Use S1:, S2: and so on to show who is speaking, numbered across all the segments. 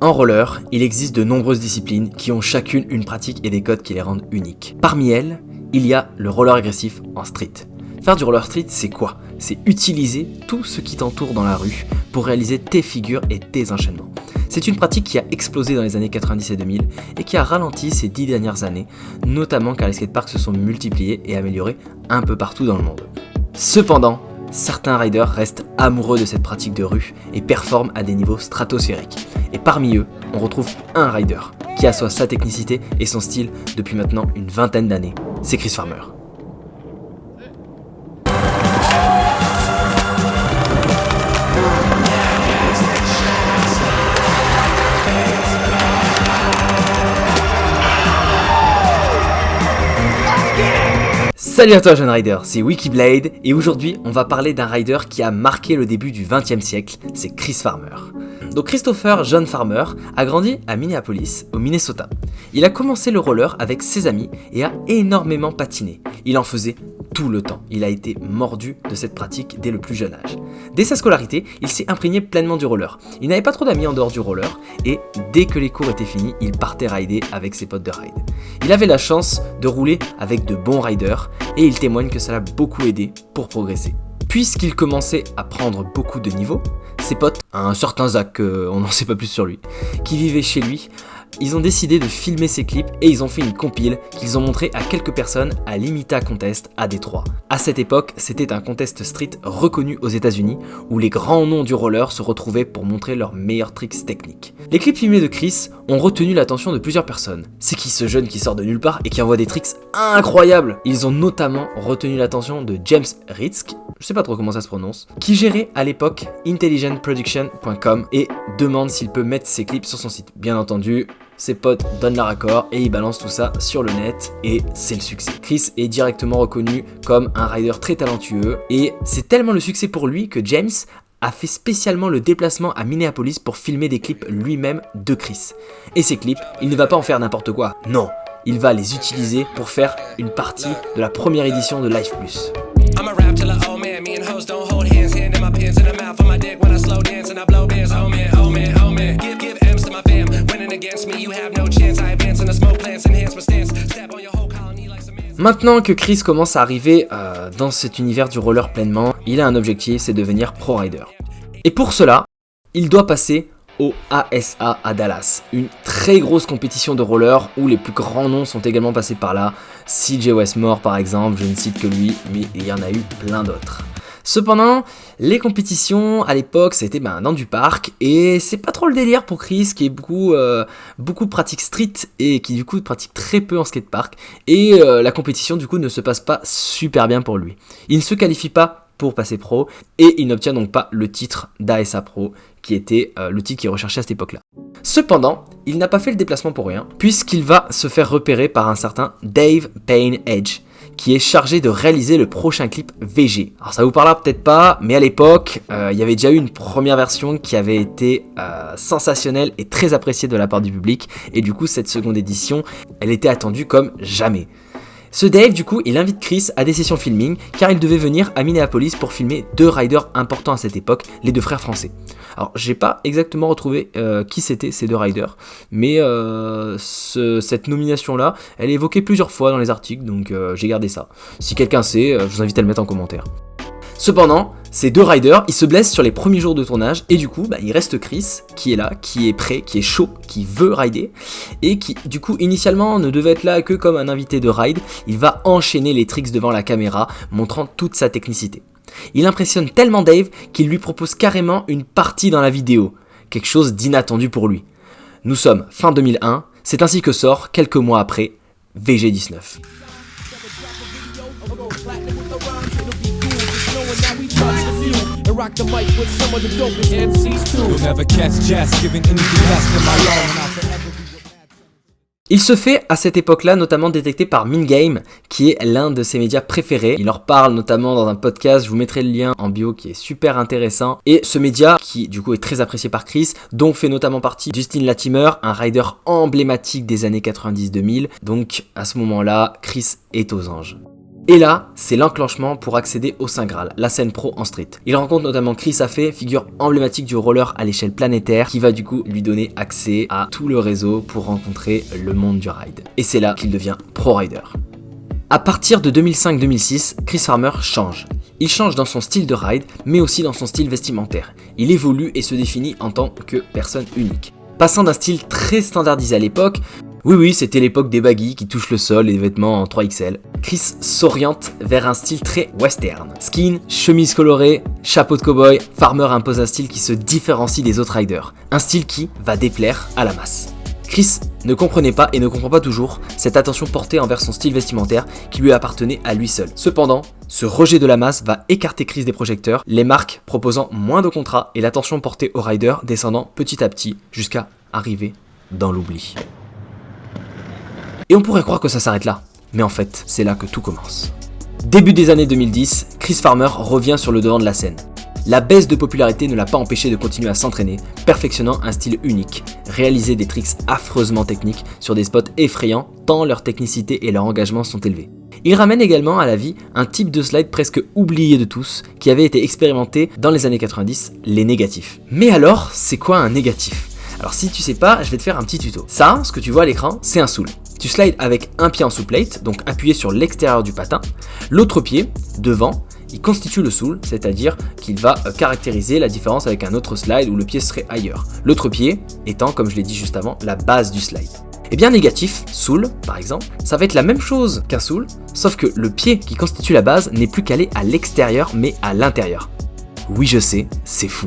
S1: En roller, il existe de nombreuses disciplines qui ont chacune une pratique et des codes qui les rendent uniques. Parmi elles, il y a le roller agressif en street. Faire du roller street, c'est quoi? C'est utiliser tout ce qui t'entoure dans la rue pour réaliser tes figures et tes enchaînements. C'est une pratique qui a explosé dans les années 90 et 2000 et qui a ralenti ces 10 dernières années, notamment car les skateparks se sont multipliés et améliorés un peu partout dans le monde. Cependant, certains riders restent amoureux de cette pratique de rue et performent à des niveaux stratosphériques. Et parmi eux, on retrouve un rider qui assoit sa technicité et son style depuis maintenant une vingtaine d'années. C'est Chris Farmer. Salut à toi jeune rider, c'est Wikiblade et aujourd'hui on va parler d'un rider qui a marqué le début du XXe siècle, c'est Chris Farmer. Donc Christopher John Farmer a grandi à Minneapolis, au Minnesota. Il a commencé le roller avec ses amis et a énormément patiné. Il en faisait tout le temps. Il a été mordu de cette pratique dès le plus jeune âge. Dès sa scolarité, il s'est imprégné pleinement du roller. Il n'avait pas trop d'amis en dehors du roller et dès que les cours étaient finis, il partait rider avec ses potes de ride. Il avait la chance de rouler avec de bons riders et il témoigne que ça l'a beaucoup aidé pour progresser. Puisqu'il commençait à prendre beaucoup de niveaux, ses potes, un certain Zach, on n'en sait pas plus sur lui, qui vivait chez lui, ils ont décidé de filmer ses clips et ils ont fait une compile qu'ils ont montré à quelques personnes à l'Imita Contest à Détroit. À cette époque, c'était un contest street reconnu aux États-Unis où les grands noms du roller se retrouvaient pour montrer leurs meilleurs tricks techniques. Les clips filmés de Chris ont retenu l'attention de plusieurs personnes. C'est qui ce jeune qui sort de nulle part et qui envoie des tricks incroyables? Ils ont notamment retenu l'attention de James Ritzk, je sais pas trop comment ça se prononce, qui gérait à l'époque intelligentproduction.com et demande s'il peut mettre ses clips sur son site. Bien entendu, ses potes donnent leur accord et ils balancent tout ça sur le net et c'est le succès. Chris est directement reconnu comme un rider très talentueux et c'est tellement le succès pour lui que James a fait spécialement le déplacement à Minneapolis pour filmer des clips lui-même de Chris. Et ces clips, il ne va pas en faire n'importe quoi, non, il va les utiliser pour faire une partie de la première édition de Live Plus. Maintenant que Chris commence à arriver dans cet univers du roller pleinement, il a un objectif, c'est devenir pro rider. Et pour cela, il doit passer au ASA à Dallas, une très grosse compétition de roller où les plus grands noms sont également passés par là. CJ Westmore par exemple, je ne cite que lui, mais il y en a eu plein d'autres. Cependant, les compétitions à l'époque c'était dans du parc et c'est pas trop le délire pour Chris qui est beaucoup pratique street et qui du coup pratique très peu en skatepark et la compétition du coup ne se passe pas super bien pour lui. Il ne se qualifie pas pour passer pro et il n'obtient donc pas le titre d'ASA Pro qui était le titre qu'il recherchait à cette époque-là. Cependant, il n'a pas fait le déplacement pour rien puisqu'il va se faire repérer par un certain Dave Payne Edge qui est chargé de réaliser le prochain clip VG. Alors ça vous parlera peut-être pas, mais à l'époque, il y avait déjà eu une première version qui avait été sensationnelle et très appréciée de la part du public, et du coup cette seconde édition, elle était attendue comme jamais. Ce Dave, du coup, il invite Chris à des sessions filming car il devait venir à Minneapolis pour filmer deux riders importants à cette époque, les deux frères français. Alors, j'ai pas exactement retrouvé qui c'était ces deux riders, mais cette nomination-là, elle est évoquée plusieurs fois dans les articles, donc j'ai gardé ça. Si quelqu'un sait, je vous invite à le mettre en commentaire. Cependant, ces deux riders, ils se blessent sur les premiers jours de tournage et du coup, il reste Chris qui est là, qui est prêt, qui est chaud, qui veut rider et qui, du coup, initialement ne devait être là que comme un invité de ride. Il va enchaîner les tricks devant la caméra, montrant toute sa technicité. Il impressionne tellement Dave qu'il lui propose carrément une partie dans la vidéo, quelque chose d'inattendu pour lui. Nous sommes fin 2001, c'est ainsi que sort, quelques mois après, VG19. Il se fait à cette époque-là notamment détecté par Mingame, qui est l'un de ses médias préférés. Il leur parle notamment dans un podcast, je vous mettrai le lien en bio qui est super intéressant. Et ce média, qui du coup est très apprécié par Chris, dont fait notamment partie Justin Latimer, un rider emblématique des années 90-2000. Donc à ce moment-là, Chris est aux anges. Et là, c'est l'enclenchement pour accéder au Saint Graal, la scène pro en street. Il rencontre notamment Chris Afey, figure emblématique du roller à l'échelle planétaire, qui va du coup lui donner accès à tout le réseau pour rencontrer le monde du ride. Et c'est là qu'il devient pro rider. À partir de 2005-2006, Chris Farmer change. Il change dans son style de ride, mais aussi dans son style vestimentaire. Il évolue et se définit en tant que personne unique. Passant d'un style très standardisé à l'époque, oui, c'était l'époque des baggy qui touchent le sol et des vêtements en 3XL. Chris s'oriente vers un style très western. Skin, chemise colorée, chapeau de cowboy, Farmer impose un style qui se différencie des autres riders. Un style qui va déplaire à la masse. Chris ne comprenait pas et ne comprend pas toujours cette attention portée envers son style vestimentaire qui lui appartenait à lui seul. Cependant, ce rejet de la masse va écarter Chris des projecteurs, les marques proposant moins de contrats et l'attention portée aux riders descendant petit à petit jusqu'à arriver dans l'oubli. Et on pourrait croire que ça s'arrête là, mais en fait, c'est là que tout commence. Début des années 2010, Chris Farmer revient sur le devant de la scène. La baisse de popularité ne l'a pas empêché de continuer à s'entraîner, perfectionnant un style unique, réaliser des tricks affreusement techniques sur des spots effrayants tant leur technicité et leur engagement sont élevés. Il ramène également à la vie un type de slide presque oublié de tous, qui avait été expérimenté dans les années 90, les négatifs. Mais alors, c'est quoi un négatif ? Alors si tu sais pas, je vais te faire un petit tuto. Ça, ce que tu vois à l'écran, c'est un soul. Tu slides avec un pied en sous plate, donc appuyé sur l'extérieur du patin. L'autre pied, devant, il constitue le soul, c'est-à-dire qu'il va caractériser la différence avec un autre slide où le pied serait ailleurs. L'autre pied étant, comme je l'ai dit juste avant, la base du slide. Et bien négatif, soul par exemple, ça va être la même chose qu'un soul, sauf que le pied qui constitue la base n'est plus calé à l'extérieur mais à l'intérieur. Oui je sais, c'est fou.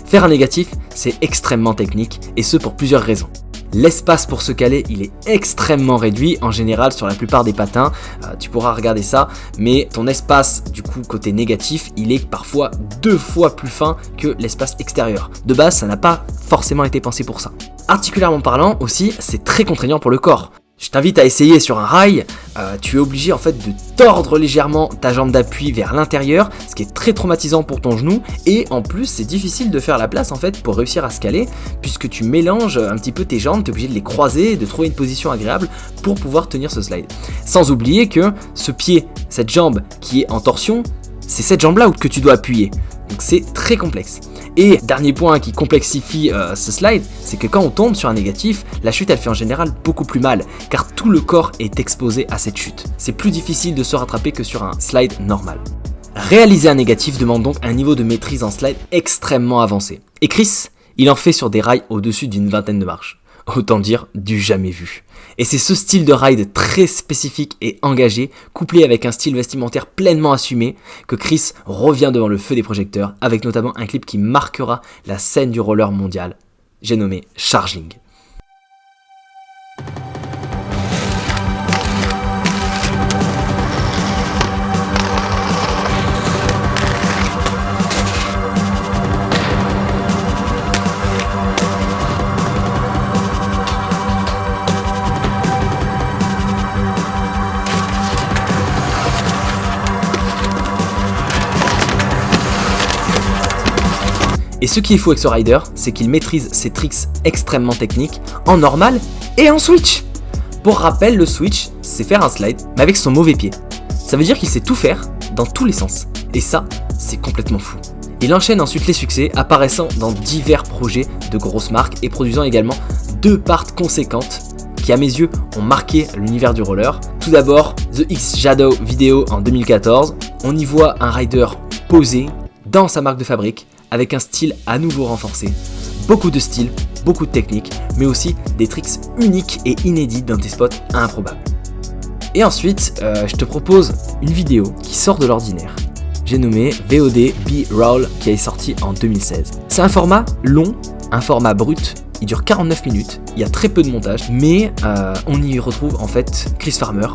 S1: Faire un négatif, c'est extrêmement technique et ce pour plusieurs raisons. L'espace pour se caler, il est extrêmement réduit, en général sur la plupart des patins, tu pourras regarder ça, mais ton espace du coup côté négatif, il est parfois 2 fois plus fin que l'espace extérieur. De base, ça n'a pas forcément été pensé pour ça. Articulairement parlant aussi, c'est très contraignant pour le corps. Je t'invite à essayer sur un rail, tu es obligé en fait de tordre légèrement ta jambe d'appui vers l'intérieur, ce qui est très traumatisant pour ton genou, et en plus c'est difficile de faire la place en fait pour réussir à se caler, puisque tu mélanges un petit peu tes jambes, tu es obligé de les croiser et de trouver une position agréable pour pouvoir tenir ce slide. Sans oublier que ce pied, cette jambe qui est en torsion, c'est cette jambe là que tu dois appuyer, donc c'est très complexe. Et dernier point qui complexifie ce slide, c'est que quand on tombe sur un négatif, la chute elle fait en général beaucoup plus mal, car tout le corps est exposé à cette chute. C'est plus difficile de se rattraper que sur un slide normal. Réaliser un négatif demande donc un niveau de maîtrise en slide extrêmement avancé. Et Chris, il en fait sur des rails au-dessus d'une vingtaine de marches. Autant dire du jamais vu. Et c'est ce style de ride très spécifique et engagé, couplé avec un style vestimentaire pleinement assumé, que Chris revient devant le feu des projecteurs, avec notamment un clip qui marquera la scène du roller mondial. J'ai nommé Charging. Et ce qui est fou avec ce rider, c'est qu'il maîtrise ses tricks extrêmement techniques en normal et en switch. Pour rappel, le switch, c'est faire un slide, mais avec son mauvais pied. Ça veut dire qu'il sait tout faire dans tous les sens. Et ça, c'est complètement fou. Il enchaîne ensuite les succès, apparaissant dans divers projets de grosses marques et produisant également 2 parts conséquentes qui à mes yeux ont marqué l'univers du roller. Tout d'abord, The X Shadow Video en 2014. On y voit un rider posé dans sa marque de fabrique, avec un style à nouveau renforcé. Beaucoup de style, beaucoup de technique, mais aussi des tricks uniques et inédits dans des spots improbables. Et ensuite, je te propose une vidéo qui sort de l'ordinaire. J'ai nommé VOD B-Roll qui est sorti en 2016. C'est un format long, un format brut, il dure 49 minutes, il y a très peu de montage, mais on y retrouve en fait Chris Farmer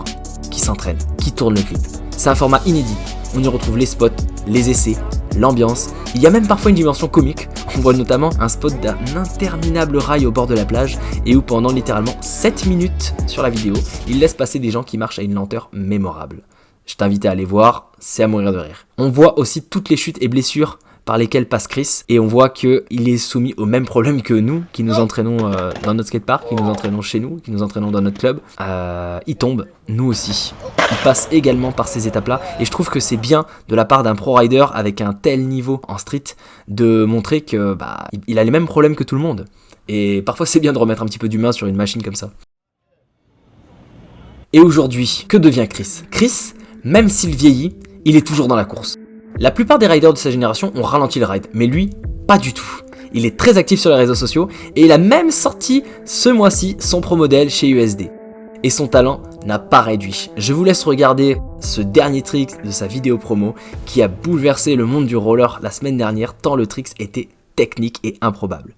S1: qui s'entraîne, qui tourne le clip. C'est un format inédit, on y retrouve les spots, les essais, l'ambiance, il y a même parfois une dimension comique, on voit notamment un spot d'un interminable rail au bord de la plage et où pendant littéralement 7 minutes sur la vidéo, il laisse passer des gens qui marchent à une lenteur mémorable. Je t'invite à aller voir, c'est à mourir de rire. On voit aussi toutes les chutes et blessures par lesquels passe Chris, et on voit qu'il est soumis au même problème que nous, qui nous entraînons dans notre skatepark, qui nous entraînons chez nous, qui nous entraînons dans notre club. Il tombe, nous aussi. Il passe également par ces étapes-là, et je trouve que c'est bien de la part d'un pro rider avec un tel niveau en street de montrer que il a les mêmes problèmes que tout le monde. Et parfois c'est bien de remettre un petit peu d'humain sur une machine comme ça. Et aujourd'hui, que devient Chris ? Chris, même s'il vieillit, il est toujours dans la course. La plupart des riders de sa génération ont ralenti le ride, mais lui, pas du tout. Il est très actif sur les réseaux sociaux et il a même sorti ce mois-ci son pro modèle chez USD. Et son talent n'a pas réduit. Je vous laisse regarder ce dernier trick de sa vidéo promo qui a bouleversé le monde du roller la semaine dernière tant le trick était technique et improbable.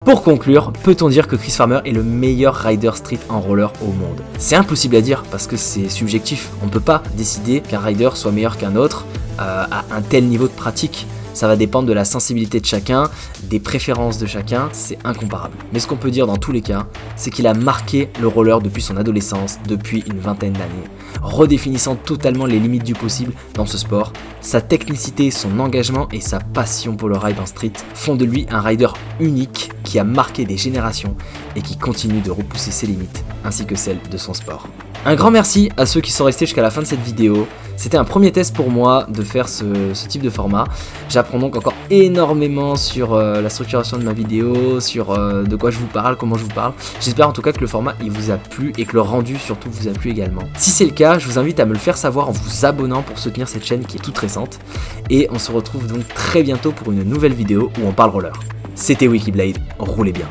S1: Pour conclure, peut-on dire que Chris Farmer est le meilleur rider street en roller au monde ? C'est impossible à dire parce que c'est subjectif. On ne peut pas décider qu'un rider soit meilleur qu'un autre à un tel niveau de pratique. Ça va dépendre de la sensibilité de chacun, des préférences de chacun, c'est incomparable. Mais ce qu'on peut dire dans tous les cas, c'est qu'il a marqué le roller depuis son adolescence, depuis une vingtaine d'années, redéfinissant totalement les limites du possible dans ce sport. Sa technicité, son engagement et sa passion pour le ride en street font de lui un rider unique qui a marqué des générations et qui continue de repousser ses limites, ainsi que celles de son sport. Un grand merci à ceux qui sont restés jusqu'à la fin de cette vidéo. C'était un premier test pour moi de faire ce type de format. J'apprends donc encore énormément sur la structuration de ma vidéo, sur de quoi je vous parle, comment je vous parle. J'espère en tout cas que le format il vous a plu et que le rendu surtout vous a plu également. Si c'est le cas, je vous invite à me le faire savoir en vous abonnant pour soutenir cette chaîne qui est toute récente. Et on se retrouve donc très bientôt pour une nouvelle vidéo où on parle roller. C'était Wikiblade, roulez bien.